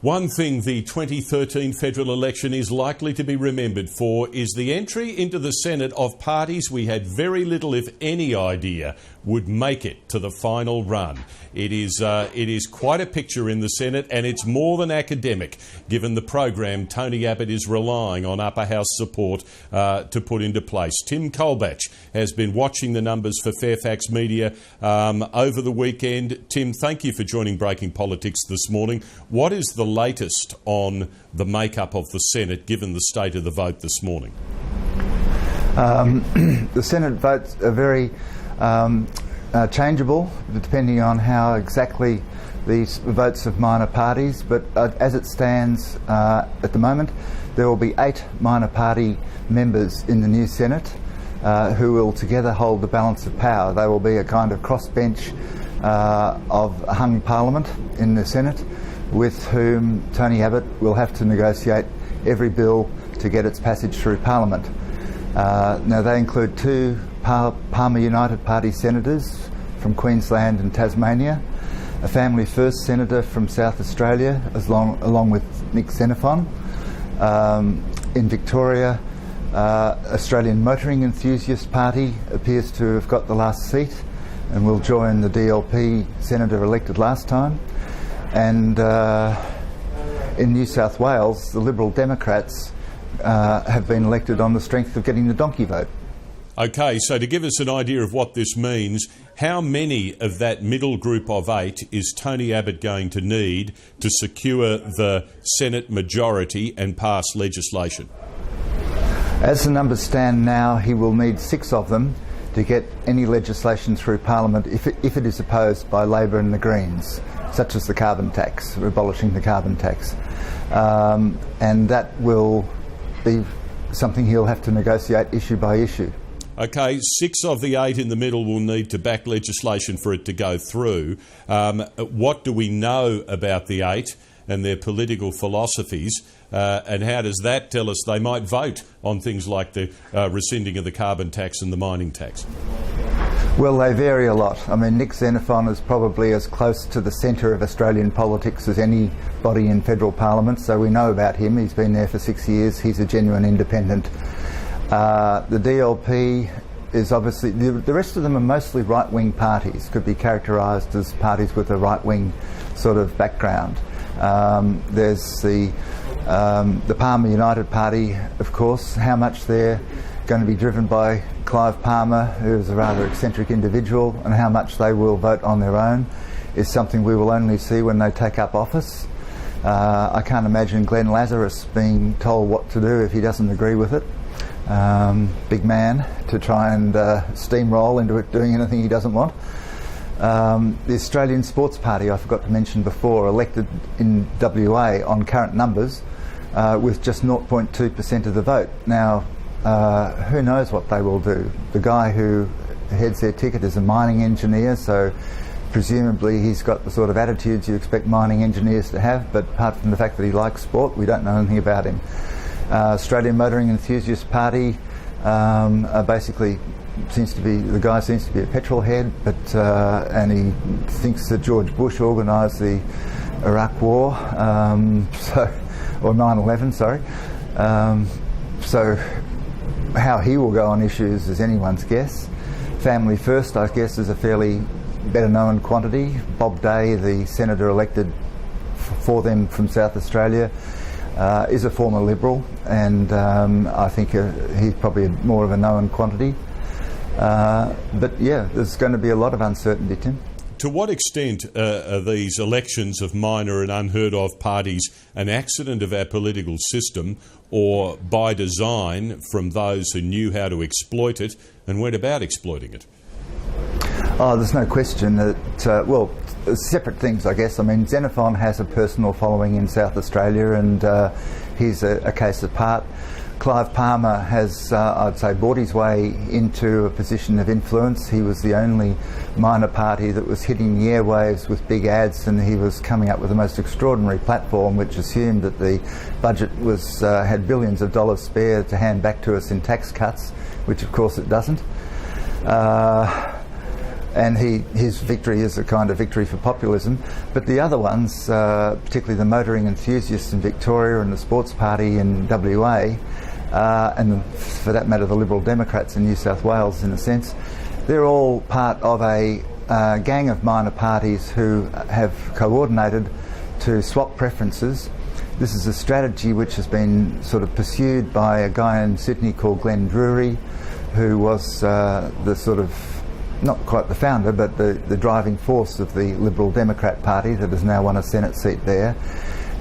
One thing the 2013 federal election is likely to be remembered for is the entry into the Senate of parties we had very little, if any, idea would make it to the final run. It is quite a picture in the Senate, and it's more than academic, given the program Tony Abbott is relying on upper house support to put into place. Tim Colbatch has been watching the numbers for Fairfax Media over the weekend. Tim, thank you for joining Breaking Politics this morning. What is the latest on the makeup of the Senate, given the state of the vote this morning? The Senate votes are very changeable, depending on how exactly these votes of minor parties, but as it stands at the moment, there will be 8 minor party members in the new Senate who will together hold the balance of power. They will be a kind of crossbench of a hung parliament in the Senate, with whom Tony Abbott will have to negotiate every bill to get its passage through Parliament. Now, they include 2 Palmer United Party senators from Queensland and Tasmania, a Family First senator from South Australia, along with Nick Xenophon. In Victoria, Australian Motoring Enthusiast Party appears to have got the last seat and will join the DLP senator elected last time. And in New South Wales, the Liberal Democrats have been elected on the strength of getting the donkey vote. OK, so to give us an idea of what this means, how many of that middle group of 8 is Tony Abbott going to need to secure the Senate majority and pass legislation? As the numbers stand now, he will need 6 of them to get any legislation through Parliament if it is opposed by Labor and the Greens, such as the carbon tax, abolishing the carbon tax. And that will be something he'll have to negotiate issue by issue. OK, 6 of the 8 in the middle will need to back legislation for it to go through. What do we know about the 8 and their political philosophies, and how does that tell us they might vote on things like the rescinding of the carbon tax and the mining tax? Well, they vary a lot. I mean, Nick Xenophon is probably as close to the centre of Australian politics as anybody in federal parliament, so we know about him. He's been there for 6 years. He's a genuine independent. The DLP is obviously... The rest of them are mostly right-wing parties, could be characterised as parties with a right-wing sort of background. There's the Palmer United Party, of course. How much they're going to be driven by Clive Palmer, who is a rather eccentric individual, and how much they will vote on their own is something we will only see when they take up office. I can't imagine Glenn Lazarus being told what to do if he doesn't agree with it. Big man to try and steamroll into it doing anything he doesn't want. The Australian Sports Party, I forgot to mention before, elected in WA on current numbers with just 0.2% of the vote. Now, who knows what they will do? The guy who heads their ticket is a mining engineer, so presumably he's got the sort of attitudes you expect mining engineers to have, but apart from the fact that he likes sport, we don't know anything about him. Australian Motoring Enthusiast Party basically the guy seems to be a petrol head, but and he thinks that George Bush organised the Iraq War, or 9/11, sorry. So how he will go on issues is anyone's guess. Family First, I guess, is a fairly better known quantity. Bob Day, the senator elected for them from South Australia, is a former Liberal, and I think he's probably more of a known quantity. But yeah, there's going to be a lot of uncertainty, Tim. To what extent are these elections of minor and unheard of parties an accident of our political system, or by design from those who knew how to exploit it and went about exploiting it? Oh, there's no question that, well, separate things, I guess. I mean, Xenophon has a personal following in South Australia, and he's a case apart. Clive Palmer has, I'd say, bought his way into a position of influence. He was the only minor party that was hitting the airwaves with big ads, and he was coming up with the most extraordinary platform which assumed that the budget was had billions of dollars spare to hand back to us in tax cuts, which of course it doesn't. and his victory is a kind of victory for populism. But the other ones, particularly the motoring enthusiasts in Victoria and the Sports Party in WA, and for that matter the Liberal Democrats in New South Wales in a sense, they're all part of a gang of minor parties who have coordinated to swap preferences. This is a strategy which has been sort of pursued by a guy in Sydney called Glenn Drury, who was the sort of, not quite the founder, but the driving force of the Liberal Democrat Party that has now won a Senate seat there.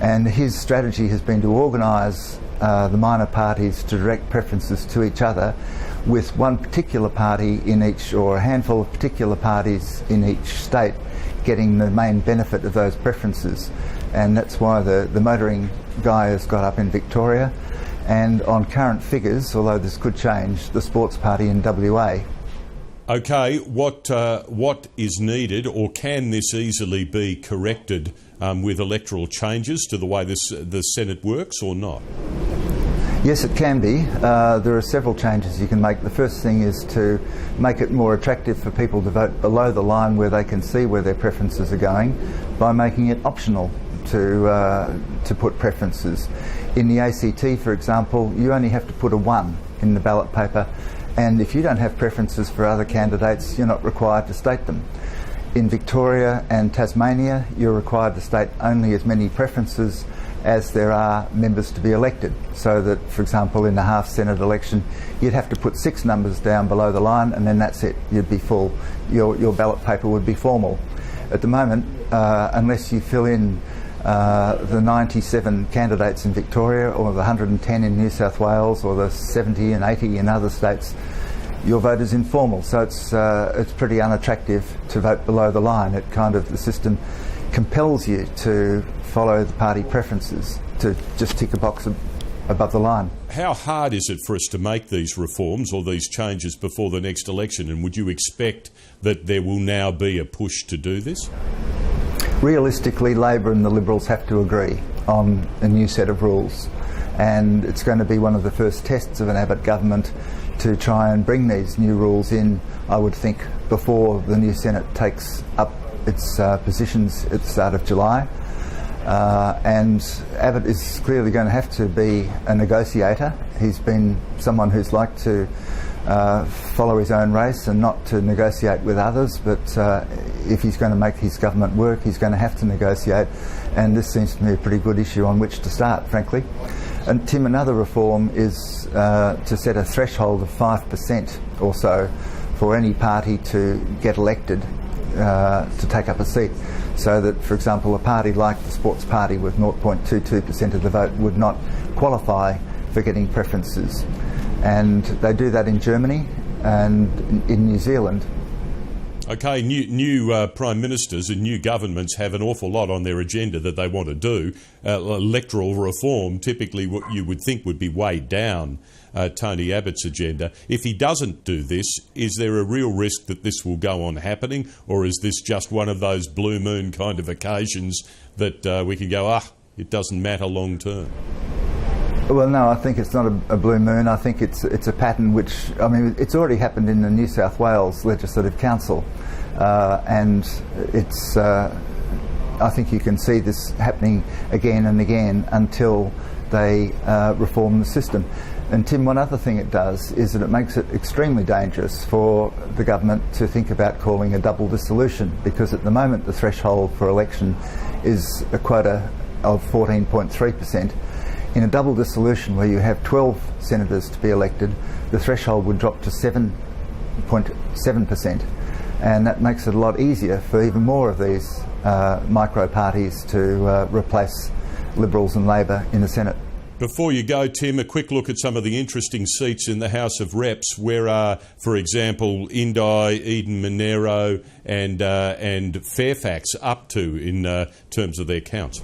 And his strategy has been to organise the minor parties to direct preferences to each other, with one particular party in each, or a handful of particular parties in each state, getting the main benefit of those preferences. And that's why the motoring guy has got up in Victoria. And on current figures, although this could change, the Sports Party in WA. Okay, what is needed, or can this easily be corrected with electoral changes to the way the Senate works, or not? Yes, it can be. There are several changes you can make. The first thing is to make it more attractive for people to vote below the line where they can see where their preferences are going, by making it optional to put preferences. In the ACT, for example, you only have to put a 1 in the ballot paper, and if you don't have preferences for other candidates, you're not required to state them. In Victoria and Tasmania, you're required to state only as many preferences as there are members to be elected, so that, for example, in the half Senate election, you'd have to put 6 numbers down below the line, and then that's it, you'd be full. Your ballot paper would be formal. At the moment, unless you fill in the 97 candidates in Victoria, or the 110 in New South Wales, or the 70 and 80 in other states, your vote is informal. So it's pretty unattractive to vote below the line. The system compels you to follow the party preferences, to just tick a box above the line. How hard is it for us to make these reforms or these changes before the next election, and would you expect that there will now be a push to do this? Realistically, Labor and the Liberals have to agree on a new set of rules, and it's going to be one of the first tests of an Abbott government to try and bring these new rules in, I would think, before the new Senate takes up its positions at the start of July. And Abbott is clearly going to have to be a negotiator. He's been someone who's liked to follow his own race and not to negotiate with others, but if he's going to make his government work, he's going to have to negotiate, and this seems to me a pretty good issue on which to start, frankly. And Tim, another reform is to set a threshold of 5% or so for any party to get elected to take up a seat, so that, for example, a party like the Sports Party with 0.22% of the vote would not qualify for getting preferences. And they do that in Germany and in New Zealand. Okay, new prime ministers and new governments have an awful lot on their agenda that they want to do. Electoral reform, typically what you would think would be weighed down Tony Abbott's agenda. If he doesn't do this, is there a real risk that this will go on happening, or is this just one of those blue moon kind of occasions that we can go, it doesn't matter long term? Well, no, I think it's not a blue moon. I think it's a pattern which, I mean, it's already happened in the New South Wales Legislative Council, and it's. I think you can see this happening again and again until they reform the system. And Tim, one other thing it does is that it makes it extremely dangerous for the government to think about calling a double dissolution, because at the moment the threshold for election is a quota of 14.3%. In a double dissolution where you have 12 senators to be elected, the threshold would drop to 7.7%, and that makes it a lot easier for even more of these micro parties to replace Liberals and Labor in the Senate. Before you go, Tim, a quick look at some of the interesting seats in the House of Reps. Where are, for example, Indi, Eden Monero and Fairfax up to in terms of their counts?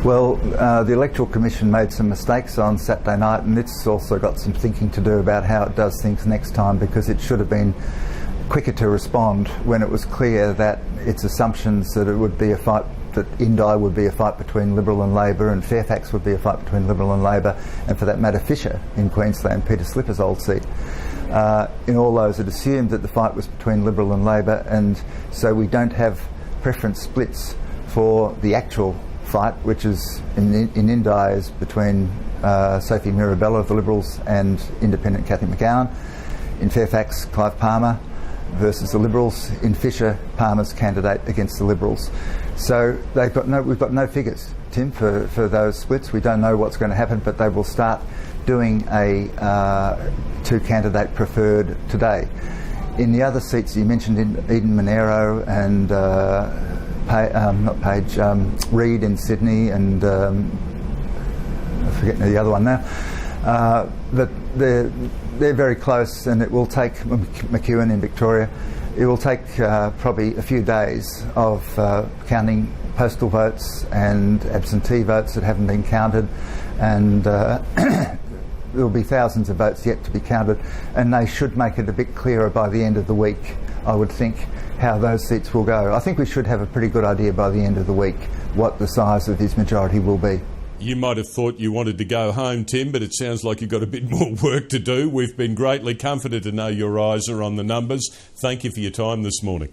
Well, the Electoral Commission made some mistakes on Saturday night, and it's also got some thinking to do about how it does things next time, because it should have been quicker to respond when it was clear that its assumptions that it would be a fight, that Indi would be a fight between Liberal and Labor, and Fairfax would be a fight between Liberal and Labor, and for that matter Fisher in Queensland, Peter Slipper's old seat. In all those, it assumed that the fight was between Liberal and Labor, and so we don't have preference splits for the actual fight, which is in Indi is between Sophie Mirabella of the Liberals and independent Cathy McGowan. In Fairfax, Clive Palmer versus the Liberals. In Fisher, Palmer's candidate against the Liberals. So we've got no figures, Tim, for those splits. We don't know what's going to happen, but they will start doing a two-candidate preferred today. In the other seats you mentioned, in Eden Monero and Reid in Sydney, and I'm forgetting the other one now. But they're very close, and it will take McEwen in Victoria. It will take probably a few days of counting postal votes and absentee votes that haven't been counted, and there will be thousands of votes yet to be counted, and they should make it a bit clearer by the end of the week, I would think, how those seats will go. I think we should have a pretty good idea by the end of the week what the size of his majority will be. You might have thought you wanted to go home, Tim, but it sounds like you've got a bit more work to do. We've been greatly comforted to know your eyes are on the numbers. Thank you for your time this morning.